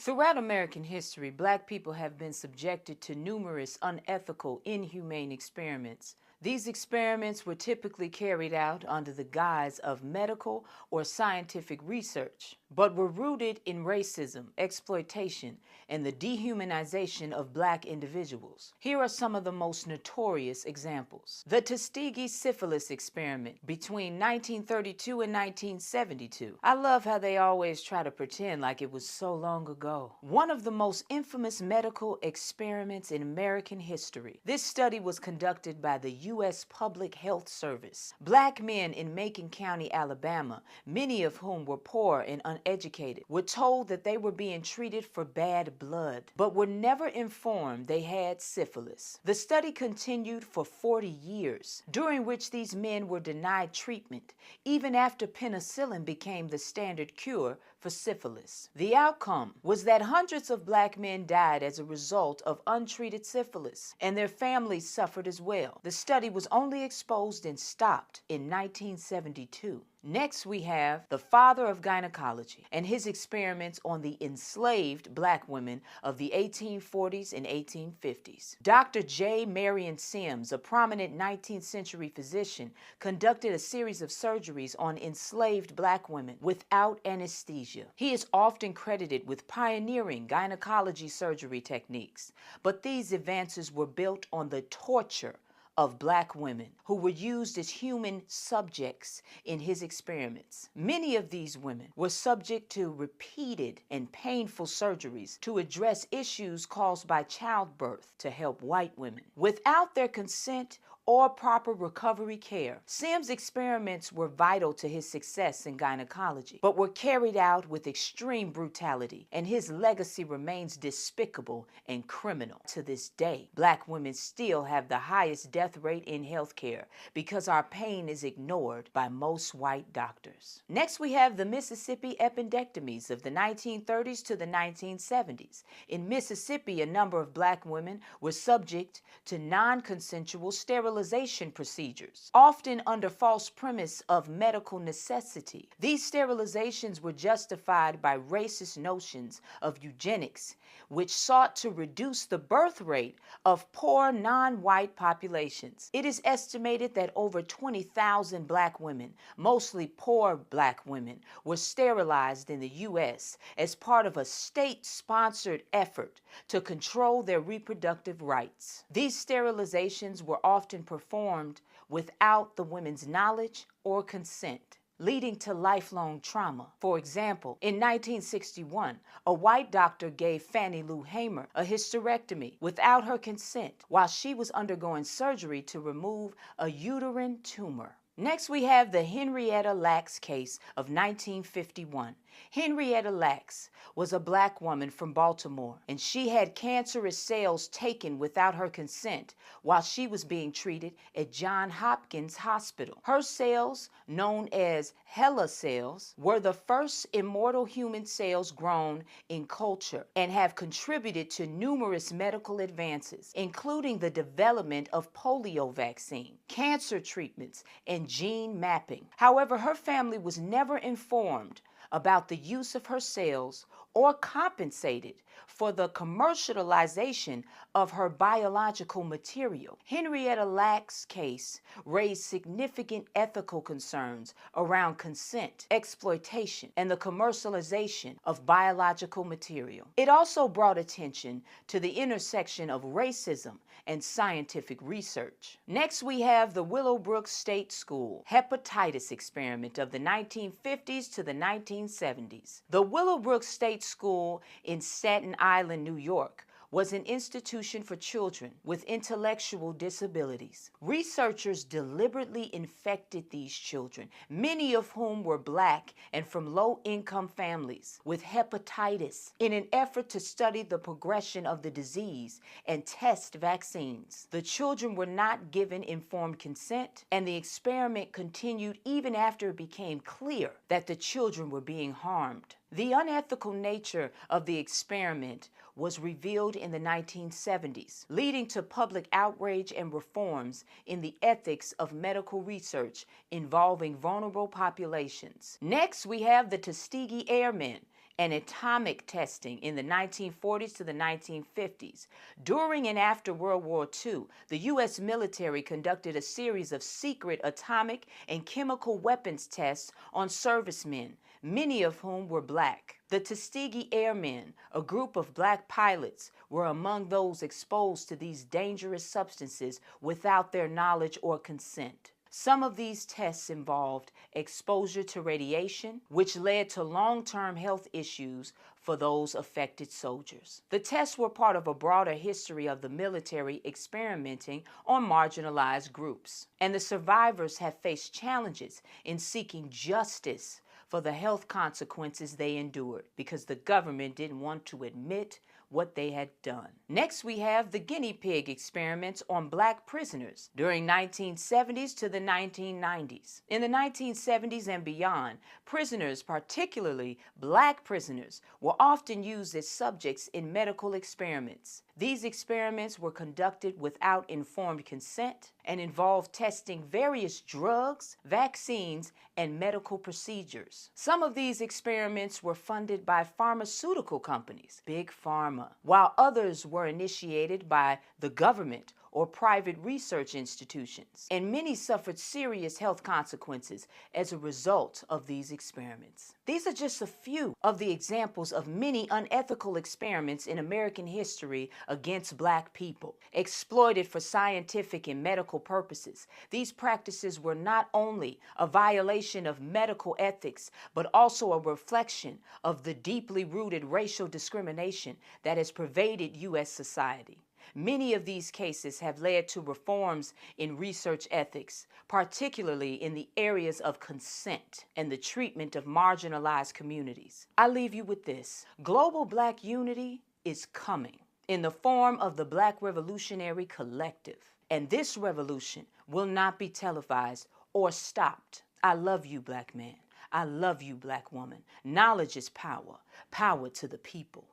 Throughout American history, black people have been subjected to numerous unethical, inhumane experiments. These experiments were typically carried out under the guise of medical or scientific research, but were rooted in racism, exploitation, and the dehumanization of black individuals. Here are some of the most notorious examples. The Tuskegee syphilis experiment between 1932 and 1972. I love how they always try to pretend like it was so long ago. One of the most infamous medical experiments in American history. This study was conducted by the U.S. Public Health Service. Black men in Macon County, Alabama, many of whom were poor and uneducated, were told that they were being treated for bad blood, but were never informed they had syphilis. The study continued for 40 years, during which these men were denied treatment, even after penicillin became the standard cure for syphilis. The outcome was that hundreds of black men died as a result of untreated syphilis, and their families suffered as well. The study was only exposed and stopped in 1972. Next, we have the father of gynecology and his experiments on the enslaved black women of the 1840s and 1850s. Dr. J. Marion Sims, a prominent 19th century physician, conducted a series of surgeries on enslaved black women without anesthesia. He is often credited with pioneering gynecology surgery techniques, but these advances were built on the torture of black women who were used as human subjects in his experiments. Many of these women were subject to repeated and painful surgeries to address issues caused by childbirth to help white women. Without their consent or proper recovery care, Sims' experiments were vital to his success in gynecology, but were carried out with extreme brutality, and his legacy remains despicable and criminal. To this day, black women still have the highest death rate in healthcare because our pain is ignored by most white doctors. Next, we have the Mississippi appendectomies of the 1930s to the 1970s. In Mississippi, a number of black women were subject to non-consensual sterilization procedures, often under false premise of medical necessity. These sterilizations were justified by racist notions of eugenics, which sought to reduce the birth rate of poor non-white populations. It is estimated that over 20,000 black women, mostly poor black women, were sterilized in the U.S. as part of a state-sponsored effort to control their reproductive rights. These sterilizations were often performed without the women's knowledge or consent, leading to lifelong trauma. For example, in 1961, a white doctor gave Fannie Lou Hamer a hysterectomy without her consent while she was undergoing surgery to remove a uterine tumor. Next, we have the Henrietta Lacks case of 1951. Henrietta Lacks was a black woman from Baltimore, and she had cancerous cells taken without her consent while she was being treated at Johns Hopkins Hospital. Her cells, known as HeLa cells, were the first immortal human cells grown in culture and have contributed to numerous medical advances, including the development of polio vaccine, cancer treatments, and gene mapping. However, her family was never informed about the use of her cells or compensated for the commercialization of her biological material. Henrietta Lacks' case raised significant ethical concerns around consent, exploitation, and the commercialization of biological material. It also brought attention to the intersection of racism and scientific research. Next, we have the Willowbrook State School hepatitis experiment of the 1950s to the 1970s. The Willowbrook State School in Staten Island, New York, was an institution for children with intellectual disabilities. Researchers deliberately infected these children, many of whom were black and from low-income families, with hepatitis in an effort to study the progression of the disease and test vaccines. The children were not given informed consent, and the experiment continued even after it became clear that the children were being harmed. The unethical nature of the experiment was revealed in the 1970s, leading to public outrage and reforms in the ethics of medical research involving vulnerable populations. Next, we have the Tuskegee Airmen and atomic testing in the 1940s to the 1950s. During and after World War II, the U.S. military conducted a series of secret atomic and chemical weapons tests on servicemen, many of whom were black. The Tuskegee Airmen, a group of black pilots, were among those exposed to these dangerous substances without their knowledge or consent. Some of these tests involved exposure to radiation, which led to long-term health issues for those affected soldiers. The tests were part of a broader history of the military experimenting on marginalized groups, and the survivors have faced challenges in seeking justice for the health consequences they endured because the government didn't want to admit what they had done. Next, we have the guinea pig experiments on black prisoners during 1970s to the 1990s. In the 1970s and beyond, prisoners, particularly black prisoners, were often used as subjects in medical experiments. These experiments were conducted without informed consent and involved testing various drugs, vaccines, and medical procedures. Some of these experiments were funded by pharmaceutical companies, Big Pharma, while others were initiated by the government or private research institutions, and many suffered serious health consequences as a result of these experiments. These are just a few of the examples of many unethical experiments in American history against black people, exploited for scientific and medical purposes. These practices were not only a violation of medical ethics, but also a reflection of the deeply rooted racial discrimination that has pervaded U.S. society. Many of these cases have led to reforms in research ethics, particularly in the areas of consent and the treatment of marginalized communities. I leave you with this. Global Black unity is coming in the form of the Black Revolutionary Collective, and this revolution will not be televised or stopped. I love you, black man. I love you, black woman. Knowledge is power. Power to the people.